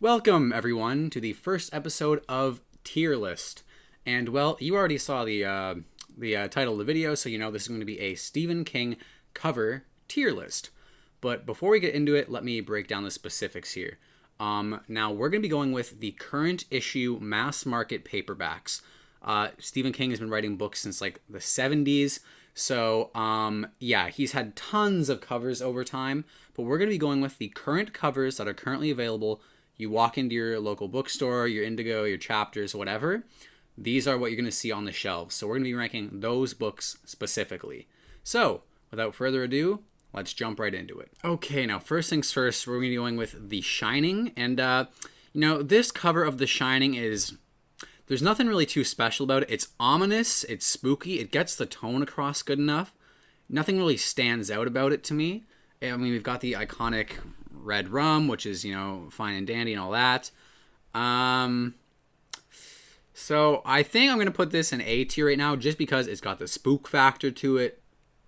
Welcome, everyone, to the first episode of Tier List. And, well, you already saw the title of the video, so you know this is going to be a Stephen King cover tier list. But before we get into it, let me break down the specifics here. Now, we're going to be going with the current issue mass market paperbacks. Stephen King has been writing books since, like, the 70s. So, yeah, he's had tons of covers over time. But we're going to be going with the current covers that are currently available. You walk into your local bookstore, your Indigo, your Chapters, whatever. These are what you're going to see on the shelves. So we're going to be ranking those books specifically. So, without further ado, let's jump right into it. Okay, now first things first, we're going to be going with The Shining. And, this cover of The Shining is... There's nothing really too special about it. It's ominous, it's spooky, it gets the tone across good enough. Nothing really stands out about it to me. I mean, we've got the iconic red rum, which is, fine and dandy and all that. So I think I'm going to put this in A tier right now just because it's got the spook factor to it.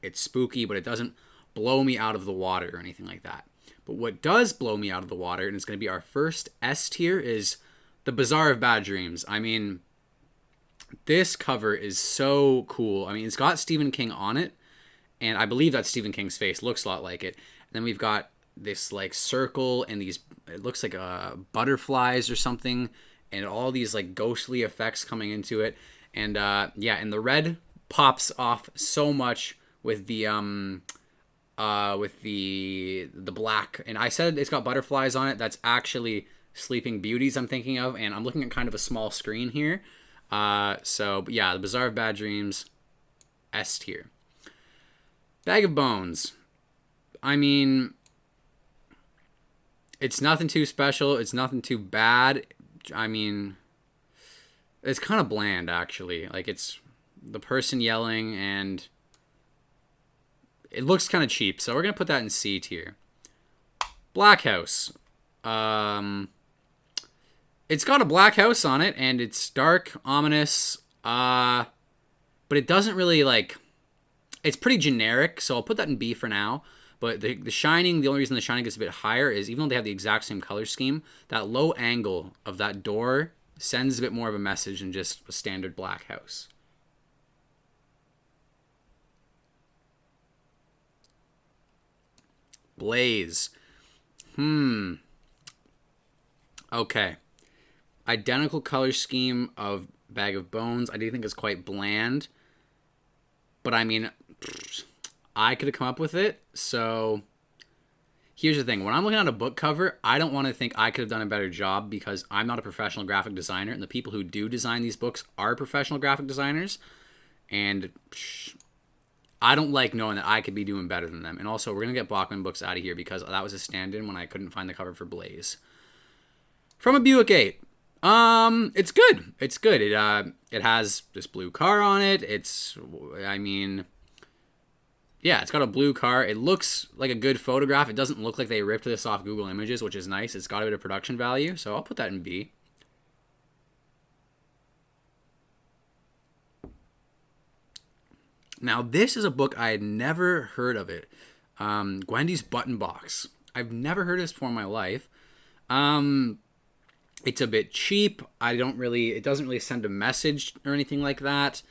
It's spooky, but it doesn't blow me out of the water or anything like that. But what does blow me out of the water, and it's going to be our first S tier, is the Bazaar of Bad Dreams. I mean, this cover is so cool. I mean, it's got Stephen King on it, and I believe that's Stephen King's face. Looks a lot like it. And then we've got this like circle and these, it looks like butterflies or something, and all these like ghostly effects coming into it. And and the red pops off so much with the black. And I said it's got butterflies on it. That's actually Sleeping Beauties I'm thinking of, and I'm looking at kind of a small screen here. The Bazaar of Bad Dreams, S tier. Bag of Bones. I mean, it's nothing too special. It's nothing too bad. I mean, it's kind of bland, actually. Like, it's the person yelling, and it looks kind of cheap. So we're going to put that in C tier. Black House. It's got a black house on it, and it's dark, ominous, but it doesn't really, like... It's pretty generic, so I'll put that in B for now. But the Shining, the only reason the Shining gets a bit higher is even though they have the exact same color scheme, that low angle of that door sends a bit more of a message than just a standard black house. Blaze. Okay. Identical color scheme of Bag of Bones. I do think it's quite bland. But I mean, I could have come up with it. So here's the thing. When I'm looking at a book cover, I don't want to think I could have done a better job because I'm not a professional graphic designer. And the people who do design these books are professional graphic designers. And I don't like knowing that I could be doing better than them. And also, we're going to get Bachman books out of here because that was a stand-in when I couldn't find the cover for Blaze. From a Buick 8. It's good. It's good. It has this blue car on it. It's got a blue car. It looks like a good photograph. It doesn't look like they ripped this off Google Images, which is nice. It's got a bit of production value, so I'll put that in B. Now, this is a book I had never heard of it. Gwendy's Button Box. I've never heard of this before in my life. It's a bit cheap. It doesn't really send a message or anything like that.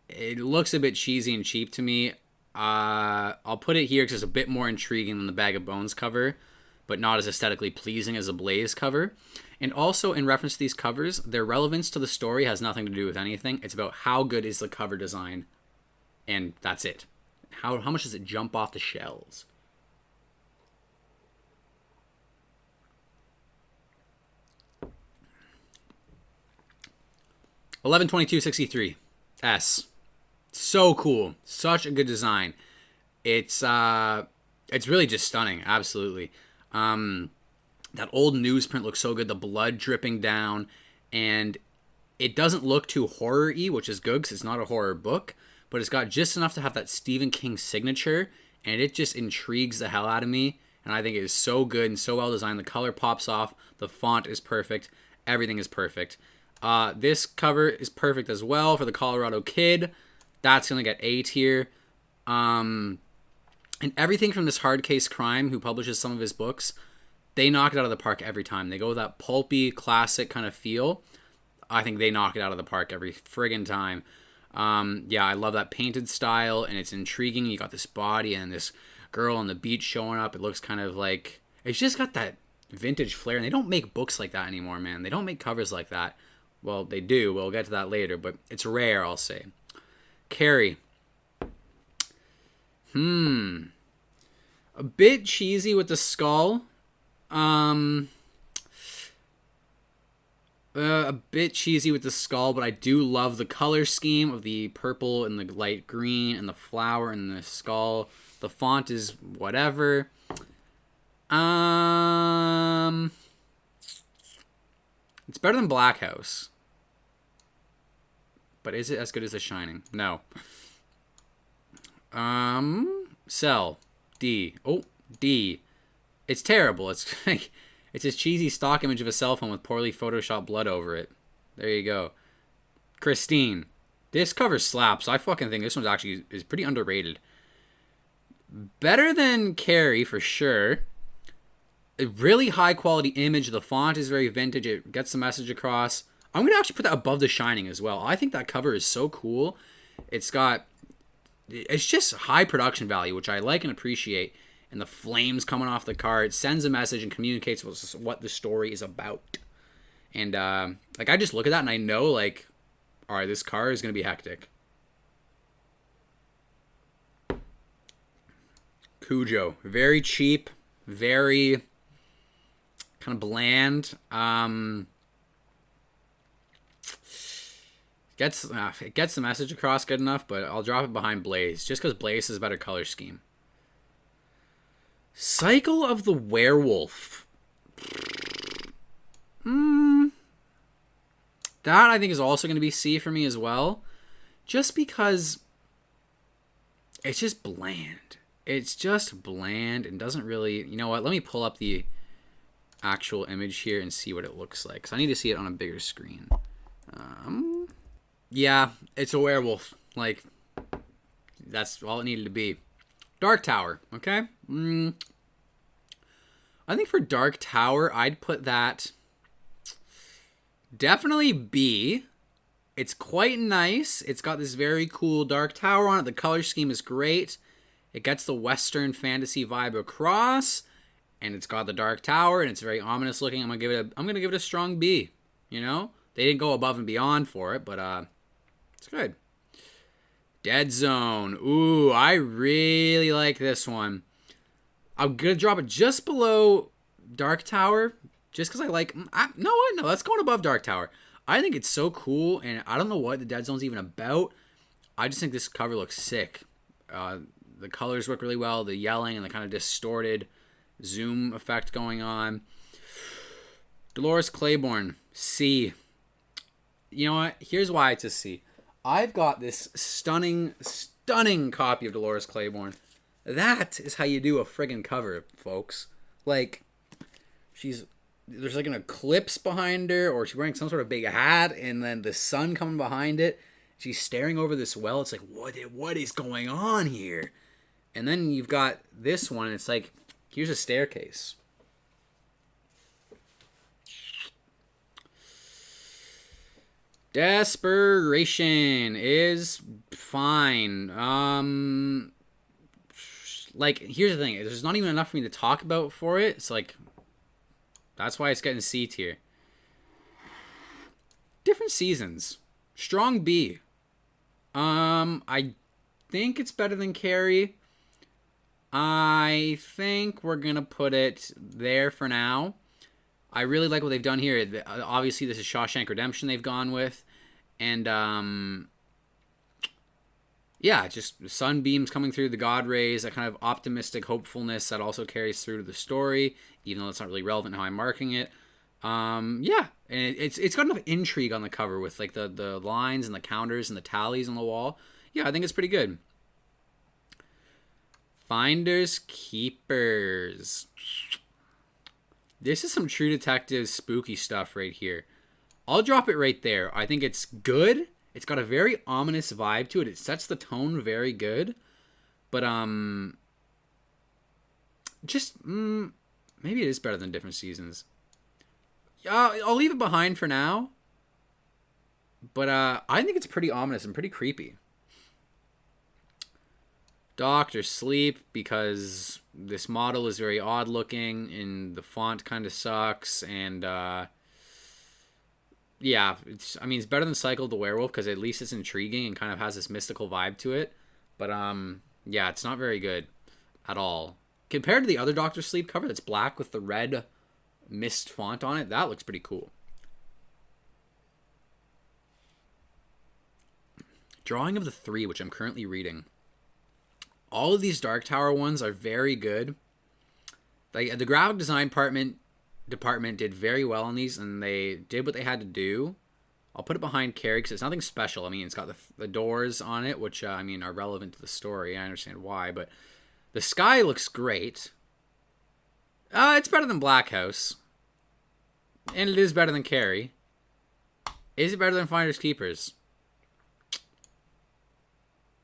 It looks a bit cheesy and cheap to me. I'll put it here because it's a bit more intriguing than the Bag of Bones cover, but not as aesthetically pleasing as the Blaze cover. And also, in reference to these covers, their relevance to the story has nothing to do with anything. It's about how good is the cover design, and that's it. How much does it jump off the shelves? $11.22.63 S. So cool. Such a good design. It's really just stunning. Absolutely. That old newsprint looks so good. The blood dripping down. And it doesn't look too horror-y, which is good because it's not a horror book. But it's got just enough to have that Stephen King signature. And it just intrigues the hell out of me. And I think it is so good and so well designed. The color pops off. The font is perfect. Everything is perfect. This cover is perfect as well for the Colorado Kid. That's going to get A tier. And everything from this Hard Case Crime, who publishes some of his books, they knock it out of the park every time. They go with that pulpy, classic kind of feel. I think they knock it out of the park every friggin' time. Yeah, I love that painted style, and it's intriguing. You got this body and this girl on the beach showing up. It looks kind of like... It's just got that vintage flair, and they don't make books like that anymore, man. They don't make covers like that. Well, they do. We'll get to that later, but it's rare, I'll say. Carrie. A bit cheesy with the skull. A bit cheesy with the skull, but I do love the color scheme of the purple and the light green and the flower and the skull. The font is whatever. It's better than Black House. But is it as good as The Shining? No. Cell. D. Oh, D. It's terrible. It's like, it's this cheesy stock image of a cell phone with poorly photoshopped blood over it. There you go. Christine. This cover slaps. I fucking think this one's actually is pretty underrated. Better than Carrie for sure. A really high quality image. The font is very vintage. It gets the message across. I'm going to actually put that above The Shining as well. I think that cover is so cool. It's just high production value, which I like and appreciate. And the flames coming off the car, it sends a message and communicates what the story is about. And like, I just look at that and I know, like, all right, this car is going to be hectic. Cujo. Very cheap. Very kind of bland. It gets the message across good enough, but I'll drop it behind Blaze, just because Blaze has a better color scheme. Cycle of the Werewolf. That, I think, is also going to be C for me as well. Just because it's just bland. It's just bland and doesn't really... You know what? Let me pull up the actual image here and see what it looks like, because I need to see it on a bigger screen. Yeah, it's a werewolf. Like, that's all it needed to be. Dark Tower, okay? I think for Dark Tower, I'd put that definitely B. It's quite nice. It's got this very cool Dark Tower on it. The color scheme is great. It gets the Western fantasy vibe across, and it's got the Dark Tower, and it's very ominous looking. I'm gonna give it a strong B. You know, they didn't go above and beyond for it, but it's good. Dead Zone. Ooh, I really like this one. I'm gonna drop it just below Dark Tower, just because I like. No, that's going above Dark Tower. I think it's so cool, and I don't know what the Dead Zone's even about. I just think this cover looks sick. The colors work really well. The yelling and the kind of distorted zoom effect going on. Dolores Claiborne, C. You know what? Here's why it's a C. I've got this stunning copy of Dolores Claiborne. That is how you do a friggin' cover, folks. Like, there's like an eclipse behind her, or she's wearing some sort of big hat, and then the sun coming behind it. She's staring over this well. It's like, what is going on here? And then you've got this one, and it's like, here's a staircase. Desperation is fine. Like, here's the thing. There's not even enough for me to talk about for it. It's like, that's why it's getting C tier. Different Seasons. Strong B. I think it's better than Carrie. I think we're going to put it there for now. I really like what they've done here. Obviously, this is Shawshank Redemption they've gone with. And, yeah, just sunbeams coming through, the God rays, that kind of optimistic hopefulness that also carries through to the story, even though it's not really relevant how I'm marking it. Yeah, and it's got enough intrigue on the cover with like the lines and the counters and the tallies on the wall. Yeah, I think it's pretty good. Finders Keepers. This is some True Detective spooky stuff right here. I'll drop it right there. I think it's good. It's got a very ominous vibe to it. It sets the tone very good. But, just, man, Maybe it is better than different seasons. I'll leave it behind for now. But I think it's pretty ominous and pretty creepy. Doctor Sleep, because this model is very odd looking and the font kind of sucks. And yeah, it's better than Cycle of the Werewolf because at least it's intriguing and kind of has this mystical vibe to it. But yeah, it's not very good at all. Compared to the other Doctor Sleep cover that's black with the red mist font on it, that looks pretty cool. Drawing of the Three, which I'm currently reading. All of these Dark Tower ones are very good. The graphic design department did very well on these, and they did what they had to do. I'll put it behind Carrie because it's nothing special. It's got the doors on it, which are relevant to the story. I understand why, but the sky looks great. It's better than Black House, and it is better than Carrie. Is it better than Finders Keepers?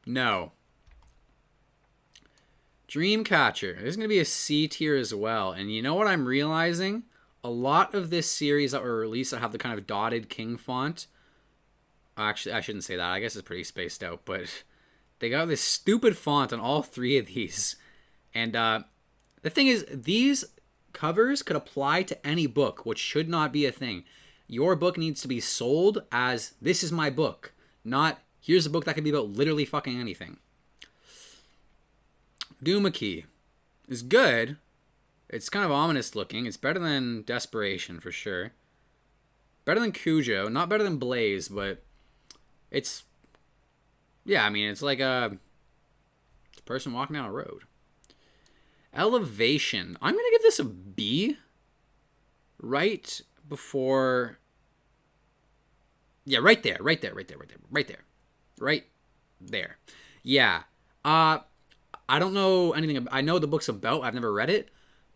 No. Dreamcatcher. There's going to be a C tier as well. And you know what I'm realizing? A lot of this series that were released that have the kind of dotted king font. Actually, I shouldn't say that. I guess it's pretty spaced out. But they got this stupid font on all three of these. And the thing is, these covers could apply to any book, which should not be a thing. Your book needs to be sold as, this is my book. Not, here's a book that can be about literally fucking anything. Doomakey is good. It's kind of ominous looking. It's better than Desperation for sure. Better than Cujo. Not better than Blaze, but it's... yeah, it's like it's a person walking down a road. Elevation. I'm going to give this a B. Right before... yeah, right there. Right there. Yeah. I don't know anything. I know the book's about. I've never read it.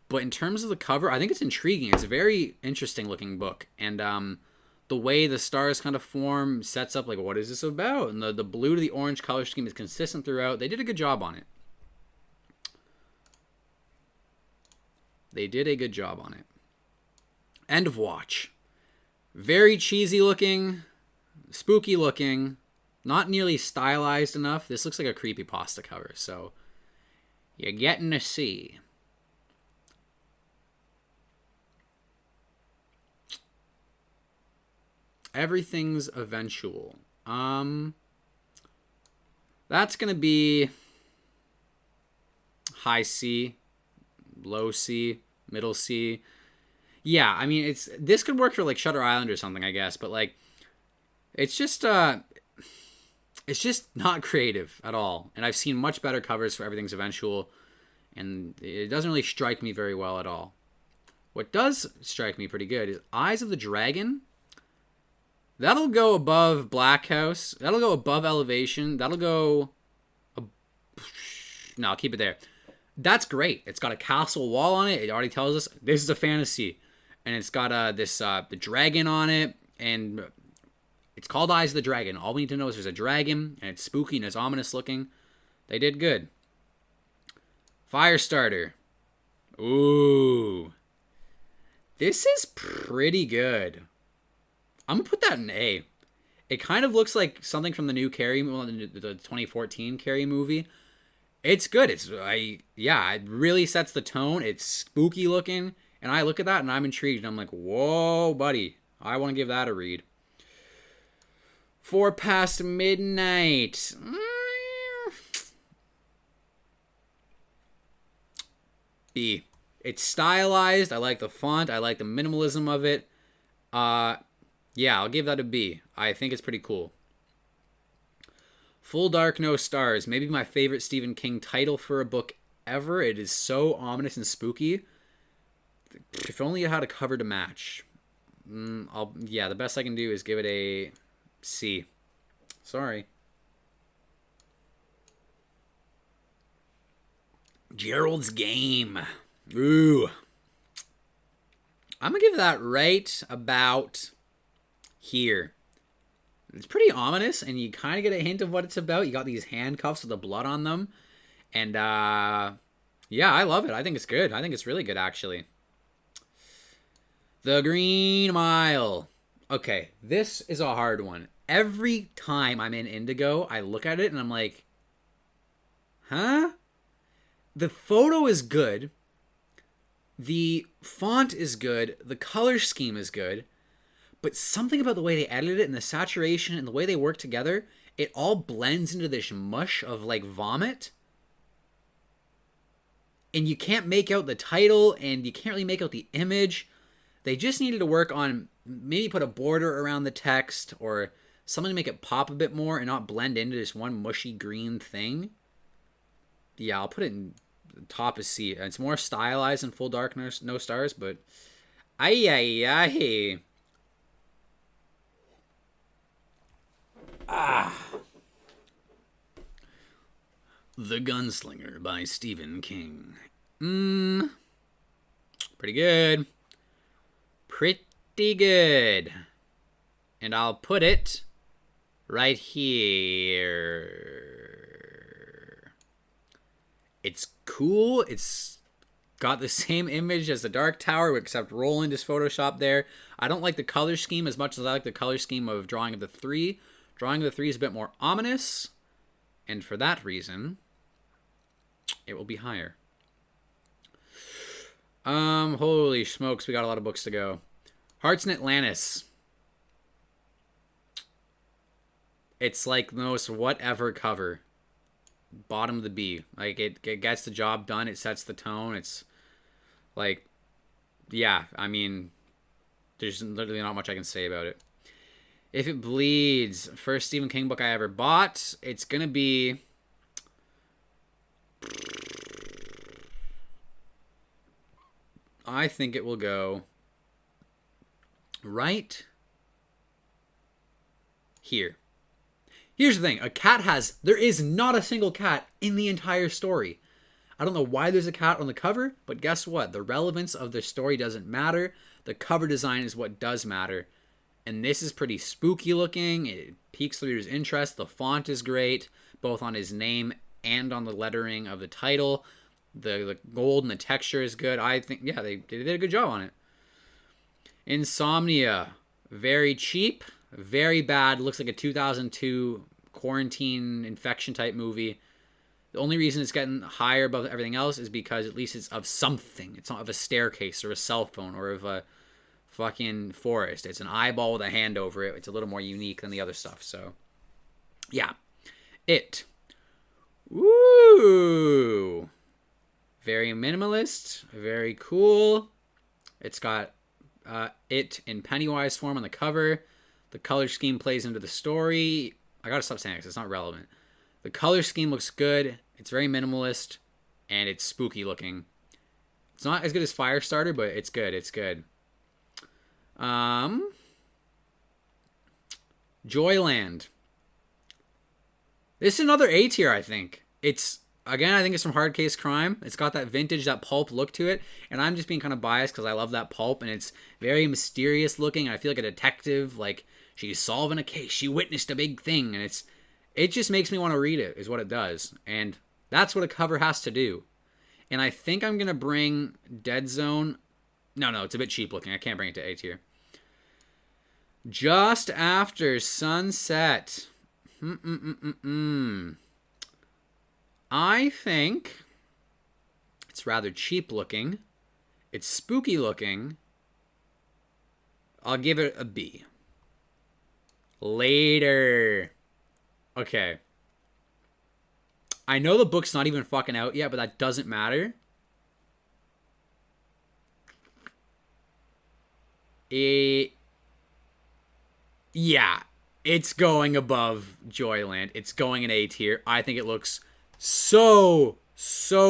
But in terms of the cover, I think it's intriguing. It's a very interesting looking book. And the way the stars kind of form sets up, like, what is this about? And the blue to the orange color scheme is consistent throughout. They did a good job on it. End of Watch. Very cheesy looking. Spooky looking. Not nearly stylized enough. This looks like a creepypasta cover, so you're getting a C. Everything's Eventual. That's going to be high C, low C, middle C. Yeah, this could work for like Shutter Island or something, I guess, but like it's just not creative at all. And I've seen much better covers for Everything's Eventual, and it doesn't really strike me very well at all. What does strike me pretty good is Eyes of the Dragon. That'll go above Black House. That'll go above Elevation. That'll go... no, I'll keep it there. That's great. It's got a castle wall on it. It already tells us this is a fantasy. And it's got the dragon on it, and... it's called Eyes of the Dragon. All we need to know is there's a dragon, and it's spooky and it's ominous looking. They did good. Firestarter. Ooh. This is pretty good. I'm going to put that in A. It kind of looks like something from the new Carrie, the 2014 Carrie movie. It's good. It really sets the tone. It's spooky looking, and I look at that and I'm intrigued. And I'm like, whoa, buddy. I want to give that a read. 4 Past Midnight. B. It's stylized. I like the font. I like the minimalism of it. Yeah, I'll give that a B. I think it's pretty cool. Full Dark, No Stars. Maybe my favorite Stephen King title for a book ever. It is so ominous and spooky. If only it had a cover to match. The best I can do is give it a C. Sorry. Gerald's Game. Ooh. I'm going to give that right about here. It's pretty ominous, and you kind of get a hint of what it's about. You got these handcuffs with the blood on them. And, yeah, I love it. I think it's good. I think it's really good, actually. The Green Mile. Okay, this is a hard one. Every time I'm in Indigo, I look at it and I'm like, huh? The photo is good. The font is good. The color scheme is good. But something about the way they edited it and the saturation and the way they work together, it all blends into this mush of like vomit. And you can't make out the title and you can't really make out the image. They just needed to work on maybe put a border around the text or something to make it pop a bit more and not blend into this one mushy green thing. Yeah, I'll put it in the top of C. It's more stylized in full darkness, no stars, but ay. The Gunslinger by Stephen King. Pretty good. Pretty good. And I'll put it right here. It's cool. It's got the same image as the Dark Tower, except Roland is photoshopped there. I don't like the color scheme as much as I like the color scheme of Drawing of the Three. Drawing of the Three is a bit more ominous, and for that reason, it will be higher. Holy smokes, we got a lot of books to go. Hearts in Atlantis. It's like the most whatever cover. Bottom of the B. Like, it gets the job done. It sets the tone. It's like, yeah, I mean, there's literally not much I can say about it. If It Bleeds, first Stephen King book I ever bought. It's going to be... I think it will go right here. Here's the thing. There is not a single cat in the entire story. I don't know why there's a cat on the cover, but guess what? The relevance of the story doesn't matter. The cover design is what does matter. And this is pretty spooky looking. It piques the reader's interest. The font is great, both on his name and on the lettering of the title. The gold and the texture is good. I think, yeah, they did a good job on it. Insomnia. Very cheap. Very bad. Looks like a 2002 quarantine infection type movie. The only reason it's getting higher above everything else is because at least it's of something. It's not of a staircase or a cell phone or of a fucking forest. It's an eyeball with a hand over it. It's a little more unique than the other stuff. So, yeah. It. Woo! Very minimalist. Very cool. It's got it in Pennywise form on the cover. The color scheme plays into the story. I gotta stop saying it because it's not relevant. The color scheme looks good. It's very minimalist. And it's spooky looking. It's not as good as Firestarter, but it's good. It's good. Joyland. This is another A tier, I think. I think it's from Hard Case Crime. It's got that vintage, that pulp look to it. And I'm just being kind of biased because I love that pulp. And it's very mysterious looking. I feel like a detective. Like, she's solving a case. She witnessed a big thing. And it just makes me want to read it, is what it does. And that's what a cover has to do. And I think I'm going to bring Dead Zone. No, it's a bit cheap looking. I can't bring it to A tier. Just After Sunset. I think it's rather cheap looking. It's spooky looking. I'll give it a B. Later. Okay. I know the book's not even fucking out yet, but that doesn't matter. Yeah, it's going above Joyland. It's going in A tier. I think it looks so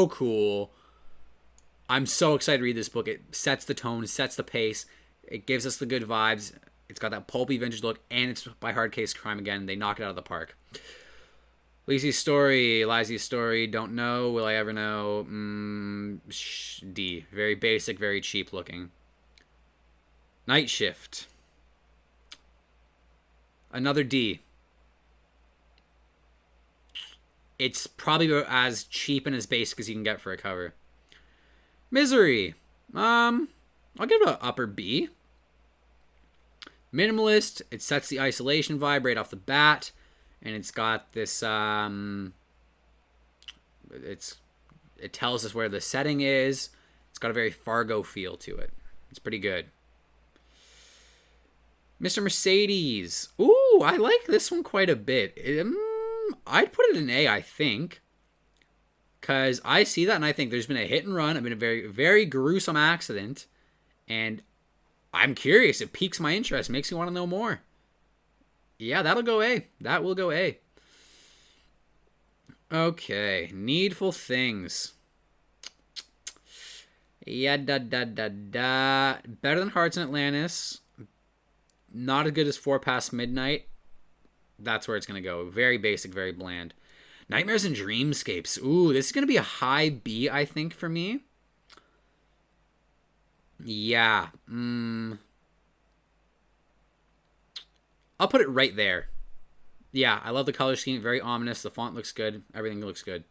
cool. I'm so excited to read this book. It sets the tone, sets the pace. It gives us the good vibes. It's got that pulpy vintage look, and it's by Hard Case Crime again. They knock it out of the park. Lizzie's story, don't know. Will I ever know? D. Very basic, very cheap looking. Night Shift. Another D. It's probably as cheap and as basic as you can get for a cover. Misery. I'll give it an upper B. minimalist. It sets the isolation vibe right off the bat, and it's got this. It tells us where the setting is. It's got a very Fargo feel to it. It's pretty good. Mr. Mercedes. Ooh, I like this one quite a bit. I'd put it in A, I think. Because I see that and I think there's been a hit and run. I've been a very, very gruesome accident. And I'm curious. It piques my interest. Makes me want to know more. Yeah, that'll go A. That will go A. Okay. Needful Things. Yeah, better than Hearts in Atlantis. Not as good as 4 Past Midnight. That's where it's going to go. Very basic, very bland. Nightmares and Dreamscapes. Ooh, this is going to be a high B, I think, for me. Yeah. I'll put it right there. Yeah, I love the color scheme. Very ominous. The font looks good. Everything looks good.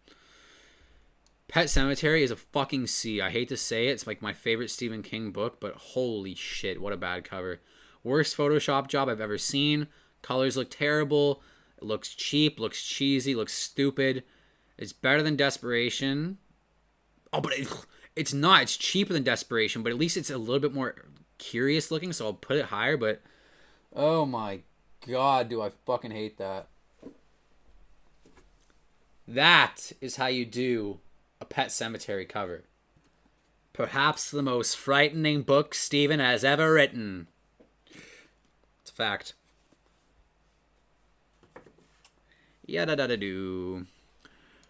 Pet Sematary is a fucking C. I hate to say it. It's like my favorite Stephen King book, but holy shit, what a bad cover. Worst Photoshop job I've ever seen. Colors look terrible. It looks cheap, looks cheesy, looks stupid. It's better than Desperation. Oh, but it's not. It's cheaper than Desperation, but at least it's a little bit more curious looking, so I'll put it higher, but oh my god, do I fucking hate that. That is how you do a Pet Sematary cover. Perhaps the most frightening book Stephen has ever written. It's a fact. Yada-da-da-do.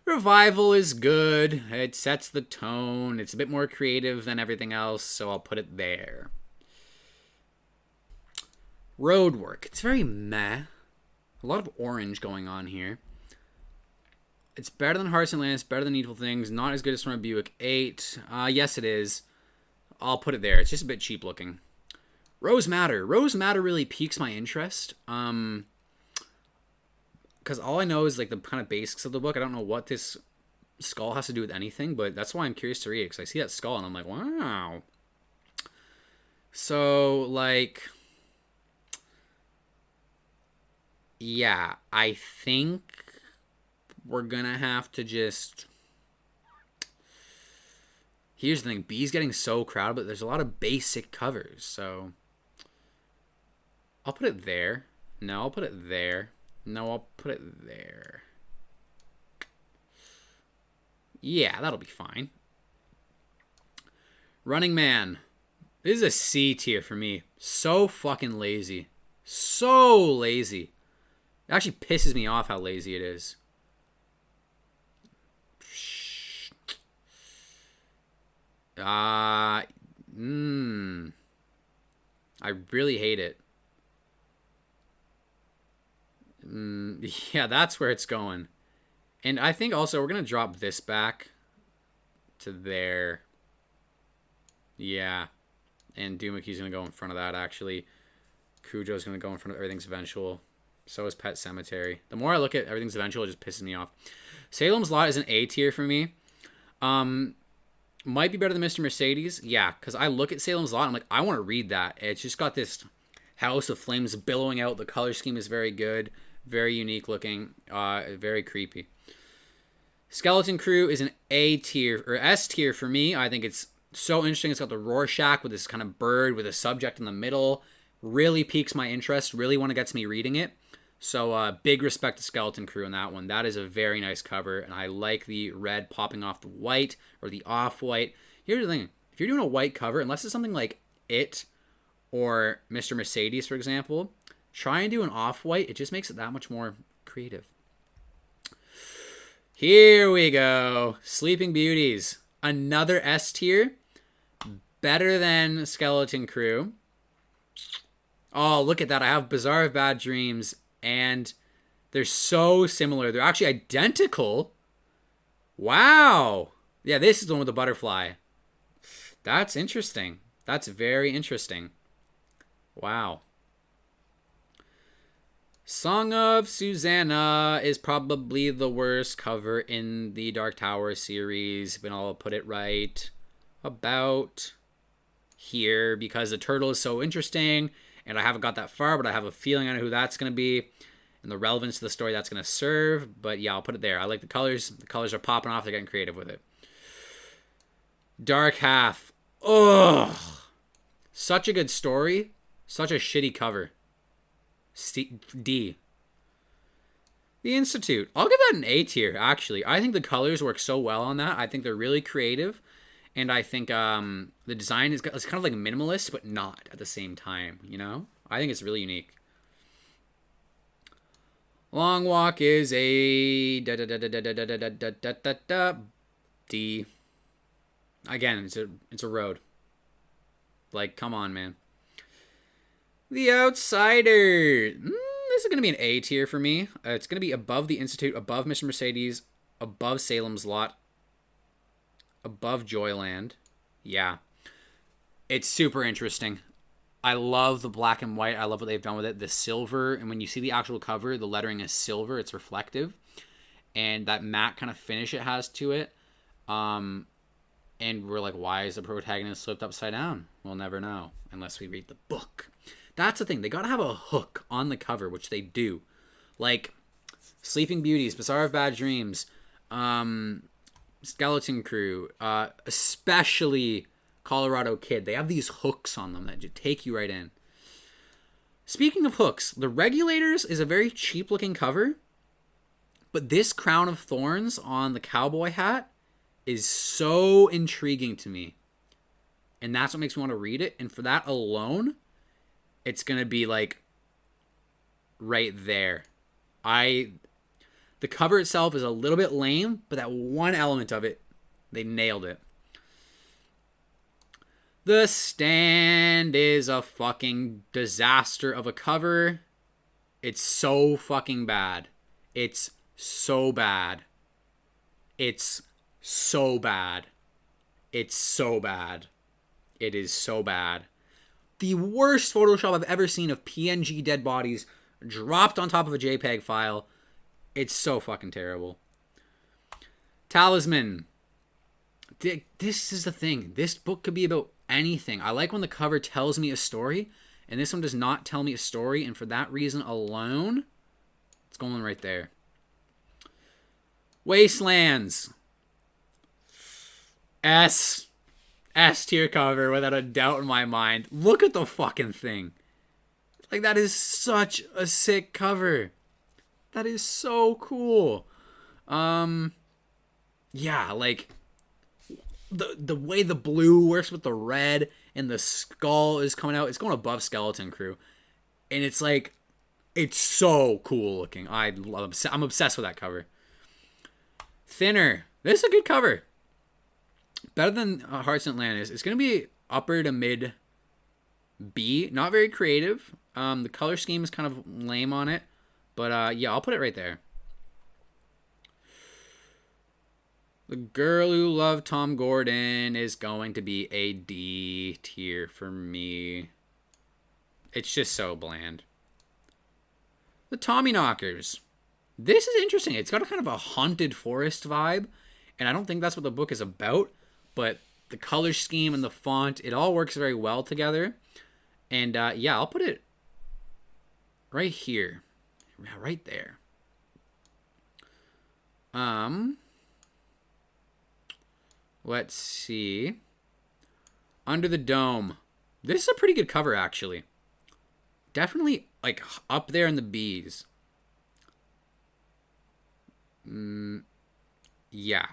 Revival is good. It sets the tone. It's a bit more creative than everything else, so I'll put it there. Roadwork. It's very meh. A lot of orange going on here. It's better than Hearts and Atlantis, better than Needful Things, not as good as from Buick 8. Yes, it is. I'll put it there. It's just a bit cheap looking. Rose Matter. Rose Matter really piques my interest. Because all I know is like the kind of basics of the book. I don't know what this skull has to do with anything, but that's why I'm curious to read it, because I see that skull and I'm like, wow. So, like, yeah, I think we're gonna have to just... Here's the thing, B's getting so crowded, but there's a lot of basic covers, so I'll put it there. No, I'll put it there. No, I'll put it there. Yeah, that'll be fine. Running Man. This is a C tier for me. So fucking lazy. So lazy. It actually pisses me off how lazy it is. I really hate it. Yeah, that's where it's going. And I think also we're going to drop this back to there. Yeah. And Doomaki's going to go in front of that, actually. Cujo's going to go in front of Everything's Eventual. So is Pet Sematary. The more I look at Everything's Eventual, it just pisses me off. Salem's Lot is an A tier for me. Might be better than Mr. Mercedes. Yeah, because I look at Salem's Lot, I'm like, I want to read that. It's just got this house of flames billowing out. The color scheme is very good. Very unique looking. Very creepy. Skeleton Crew is an A tier, or S tier for me. I think it's so interesting. It's got the Rorschach with this kind of bird with a subject in the middle. Really piques my interest. Really want to get to me reading it. So big respect to Skeleton Crew on that one. That is a very nice cover, and I like the red popping off the white, or the off-white. Here's the thing. If you're doing a white cover, unless it's something like It or Mr. Mercedes, for example, try and do an off-white. It just makes it that much more creative. Here we go. Sleeping Beauties. Another S tier. Better than Skeleton Crew. Oh, look at that. I have Bazaar of Bad Dreams, and they're so similar. They're actually identical. Wow. Yeah, this is the one with the butterfly. That's interesting. That's very interesting. Wow. Song of Susanna is probably the worst cover in the Dark Tower series, but I'll put it right about here because the turtle is so interesting And I haven't got that far, but I have a feeling I know who that's going to be and the relevance to the story that's going to serve. But yeah, I'll put it there. I like the colors. The colors are popping off. They're getting creative with it. Dark Half. Ugh. Such a good story. Such a shitty cover. D. The Institute. I'll give that an A tier, actually. I think the colors work so well on that. I think they're really creative. And I think the design is kind of like minimalist, but not at the same time, you know? I think it's really unique. Long Walk is a D. Again, it's a road. Like, come on, man. The Outsider. This is going to be an A tier for me. It's going to be above the Institute, above Mr. Mercedes, above Salem's Lot, above Joyland. Yeah. It's super interesting. I love the black and white. I love what they've done with it. The silver, and when you see the actual cover, the lettering is silver. It's reflective. And that matte kind of finish it has to it. And we're like, why is the protagonist flipped upside down? We'll never know unless we read the book. That's the thing. They got to have a hook on the cover, which they do. Like Sleeping Beauties, Bazaar of Bad Dreams, Skeleton Crew, especially Colorado Kid. They have these hooks on them that just take you right in. Speaking of hooks, the Regulators is a very cheap looking cover, but this crown of thorns on the cowboy hat is so intriguing to me. And that's what makes me want to read it. And for that alone, it's going to be like right there. The cover itself is a little bit lame, but that one element of it, they nailed it. The Stand is a fucking disaster of a cover. It's so fucking bad. It's so bad. It's so bad. It's so bad. It is so bad. The worst Photoshop I've ever seen of PNG dead bodies dropped on top of a JPEG file. It's so fucking terrible. Talisman. This is the thing. This book could be about anything. I like when the cover tells me a story, and this one does not tell me a story, and for that reason alone, it's going right there. Wastelands. S tier cover without a doubt in my mind. Look at the fucking thing. Like, that is such a sick cover. That is so cool. Yeah, like the way the blue works with the red and the skull is coming out. It's going above Skeleton Crew. And it's like, it's so cool looking. I'm obsessed with that cover. Thinner. This is a good cover. Better than Hearts in Atlantis. It's going to be upper to mid B. Not very creative. The color scheme is kind of lame on it. But yeah, I'll put it right there. The Girl Who Loved Tom Gordon is going to be a D tier for me. It's just so bland. The Tommyknockers. This is interesting. It's got a kind of a haunted forest vibe. And I don't think that's what the book is about. But the color scheme and the font, it all works very well together. And yeah, I'll put it right here. Yeah, right there. Let's see. Under the Dome. This is a pretty good cover, actually. Definitely, like, up there in the B's. Yeah.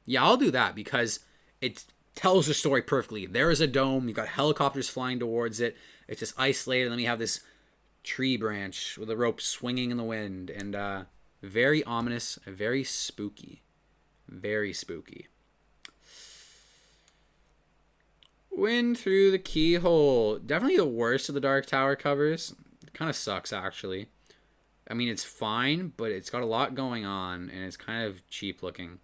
Yeah, I'll do that because it tells the story perfectly. There is a dome. You've got helicopters flying towards it. It's just isolated. And then you have this tree branch with a rope swinging in the wind. And very ominous, very spooky. Very spooky. Wind Through the Keyhole. Definitely the worst of the Dark Tower covers. It kind of sucks, actually. I mean, it's fine, but it's got a lot going on, and it's kind of cheap looking.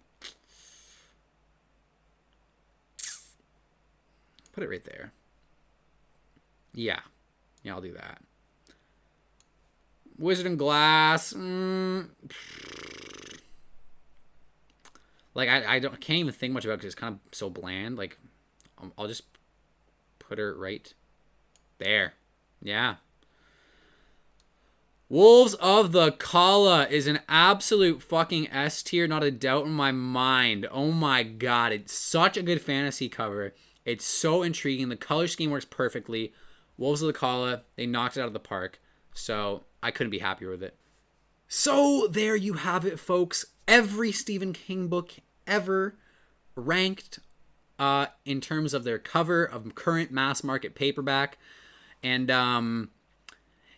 Put it right there. Yeah. Yeah, I'll do that. Wizard and Glass. Like, I can't even think much about it because it's kind of so bland. Like, I'll just put her right there. Yeah. Wolves of the Kala is an absolute fucking S tier, not a doubt in my mind. Oh my god, it's such a good fantasy cover. It's so intriguing. The color scheme works perfectly. Wolves of the Kala, they knocked it out of the park. So I couldn't be happier with it. So there you have it, folks. Every Stephen King book ever ranked in terms of their cover of current mass market paperback. And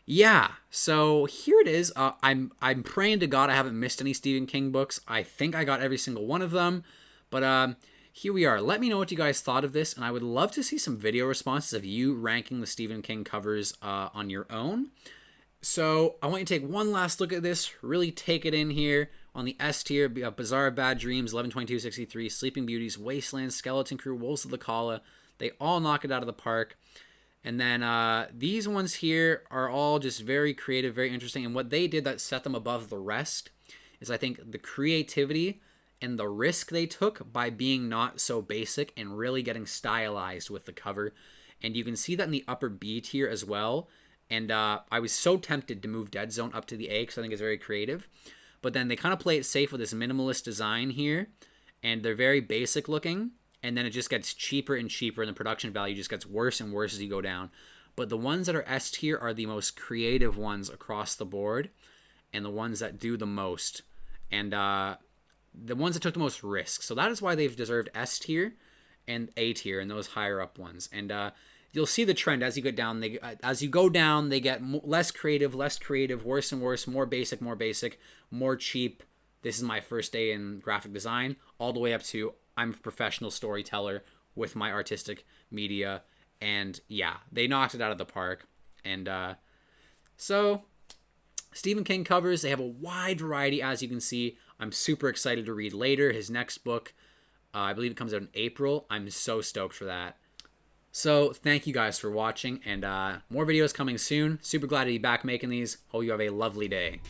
yeah, so here it is. I'm praying to God I haven't missed any Stephen King books. I think I got every single one of them. But here we are. Let me know what you guys thought of this, and I would love to see some video responses of you ranking the Stephen King covers on your own. So I want you to take one last look at this, really take it in here. On the S tier, Bazaar of Bad Dreams, 11/22/63, Sleeping Beauties, Wasteland, Skeleton Crew, Wolves of the Kala. They all knock it out of the park. And then these ones here are all just very creative, very interesting. And what they did that set them above the rest is, I think, the creativity and the risk they took by being not so basic and really getting stylized with the cover. And you can see that in the upper B tier as well. And I was so tempted to move Dead Zone up to the A because I think it's very creative. But then they kind of play it safe with this minimalist design here. And they're very basic looking. And then it just gets cheaper and cheaper, and the production value just gets worse and worse as you go down. But the ones that are S tier are the most creative ones across the board, and the ones that do the most, and the ones that took the most risks. So that is why they've deserved S tier and A tier, and those higher up ones. And you'll see the trend as you go down. They get less creative, worse and worse, more basic, more cheap. This is my first day in graphic design, all the way up to I'm a professional storyteller with my artistic media. And yeah, they knocked it out of the park. And so Stephen King covers, they have a wide variety, as you can see. I'm super excited to read later his next book. I believe it comes out in April. I'm so stoked for that. So thank you guys for watching, and more videos coming soon. Super glad to be back making these. Hope you have a lovely day.